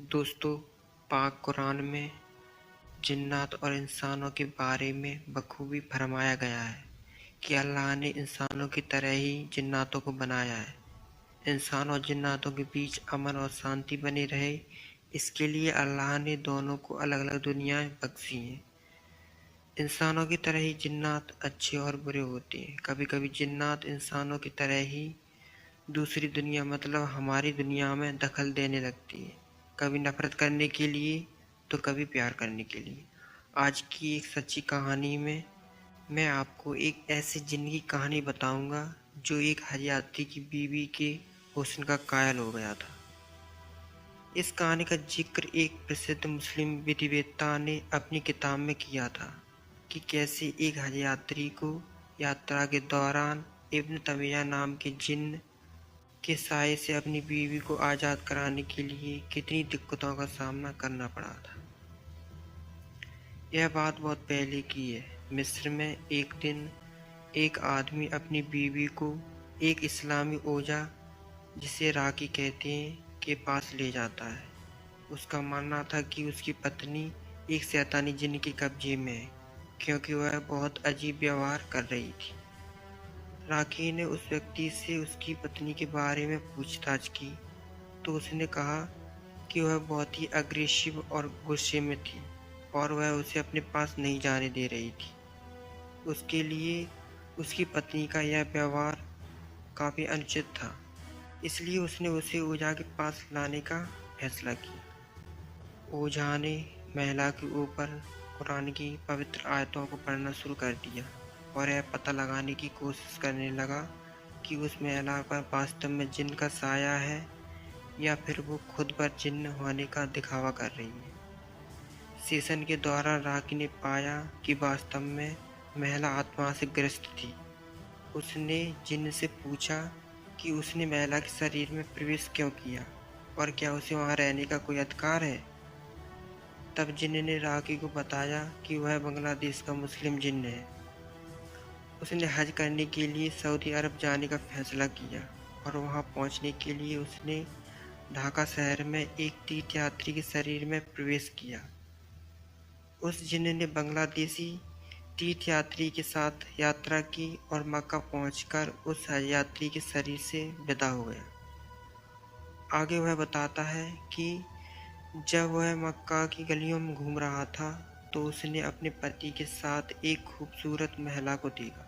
दोस्तों, पाक कुरान में जिन्नात और इंसानों के बारे में बखूबी फरमाया गया है कि अल्लाह ने इंसानों की तरह ही जिन्नातों को बनाया है। इंसान और जिन्नातों के बीच अमन और शांति बनी रहे, इसके लिए अल्लाह ने दोनों को अलग-अलग दुनियाएं बख्शी हैं। इंसानों की तरह ही जिन्नात अच्छे और बुरे होते हैं। कभी-कभी जिन्नात इंसानों की तरह ही दूसरी दुनिया मतलब हमारी दुनिया में दखल देने लगती है, कभी नफरत करने के लिए तो कभी प्यार करने के लिए। आज की एक सच्ची कहानी में मैं आपको एक ऐसे जिन की कहानी बताऊंगा जो एक हज यात्री की बीवी के हुस्न का कायल हो गया था। इस कहानी का जिक्र एक प्रसिद्ध मुस्लिम विधिवेत्ता ने अपनी किताब में किया था कि कैसे एक हज यात्री को यात्रा के दौरान इब्न तमिया नाम के जिन्न के साये से अपनी बीवी को आज़ाद कराने के लिए कितनी दिक्कतों का सामना करना पड़ा था। यह बात बहुत पहले की है। मिस्र में एक दिन एक आदमी अपनी बीवी को एक इस्लामी ओझा, जिसे राकी कहते हैं, के पास ले जाता है। उसका मानना था कि उसकी पत्नी एक शैतानी जिन्न के कब्जे में है, क्योंकि वह बहुत अजीब व्यवहार कर रही थी। राकी ने उस व्यक्ति से उसकी पत्नी के बारे में पूछताछ की तो उसने कहा कि वह बहुत ही अग्रेसिव और गुस्से में थी और वह उसे अपने पास नहीं जाने दे रही थी। उसके लिए उसकी पत्नी का यह व्यवहार काफ़ी अनुचित था, इसलिए उसने उसे ओझा के पास लाने का फैसला किया। ओझा ने महिला के ऊपर कुरान की पवित्र आयतों को पढ़ना शुरू कर दिया और यह पता लगाने की कोशिश करने लगा कि उस महिला पर वास्तव में जिन्न का साया है या फिर वो खुद पर जिन्न होने का दिखावा कर रही है। सेशन के दौरान राकी ने पाया कि वास्तव में महिला आत्मा से ग्रस्त थी। उसने जिन्न से पूछा कि उसने महिला के शरीर में प्रवेश क्यों किया और क्या उसे वहां रहने का कोई अधिकार है। तब जिन्न ने राकी को बताया कि वह बांग्लादेश का मुस्लिम जिन्न है। उसने हज करने के लिए सऊदी अरब जाने का फैसला किया और वहां पहुंचने के लिए उसने ढाका शहर में एक तीर्थयात्री के शरीर में प्रवेश किया। उस जिन्न ने बांग्लादेशी तीर्थयात्री के साथ यात्रा की और मक्का पहुंचकर उस हज यात्री के शरीर से विदा हो गया। आगे वह बताता है कि जब वह मक्का की गलियों में घूम रहा था तो उसने अपने पति के साथ एक खूबसूरत महिला को देखा।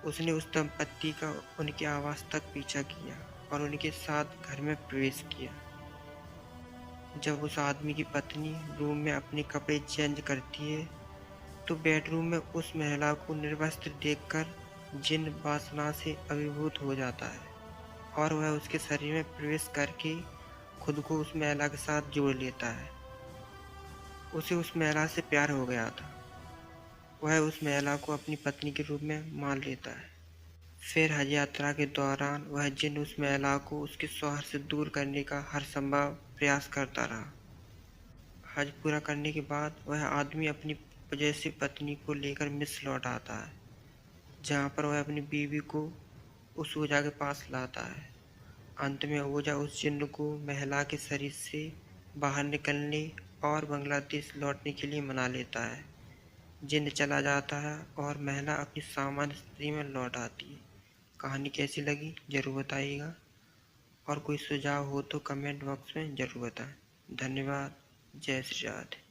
उसने उस दंपत्ति का उनके आवास तक पीछा किया और उनके साथ घर में प्रवेश किया। जब उस आदमी की पत्नी रूम में अपने कपड़े चेंज करती है तो बेडरूम में उस महिला को निर्वस्त्र देखकर जिन्न वासना से अभिभूत हो जाता है और वह उसके शरीर में प्रवेश करके खुद को उस महिला के साथ जोड़ लेता है। उसे उस महिला से प्यार हो गया था। वह उस महिला को अपनी पत्नी के रूप में मान लेता है। फिर हज यात्रा के दौरान वह जिन्न उस महिला को उसके शौहर से दूर करने का हर संभव प्रयास करता रहा। हज पूरा करने के बाद वह आदमी अपनी जैसी पत्नी को लेकर मिस्र लौट आता है, जहाँ पर वह अपनी बीवी को उस ओझा के पास लाता है। अंत में ओझा उस जिन्न को महिला के शरीर से बाहर निकलने और बांग्लादेश लौटने के लिए मना लेता है। जिन्न चला जाता है और महिला अपनी सामान्य स्थिति में लौट आती है। कहानी कैसी लगी ज़रूर बताइएगा और कोई सुझाव हो तो कमेंट बॉक्स में ज़रूर बताएं। धन्यवाद। जय श्री राधे।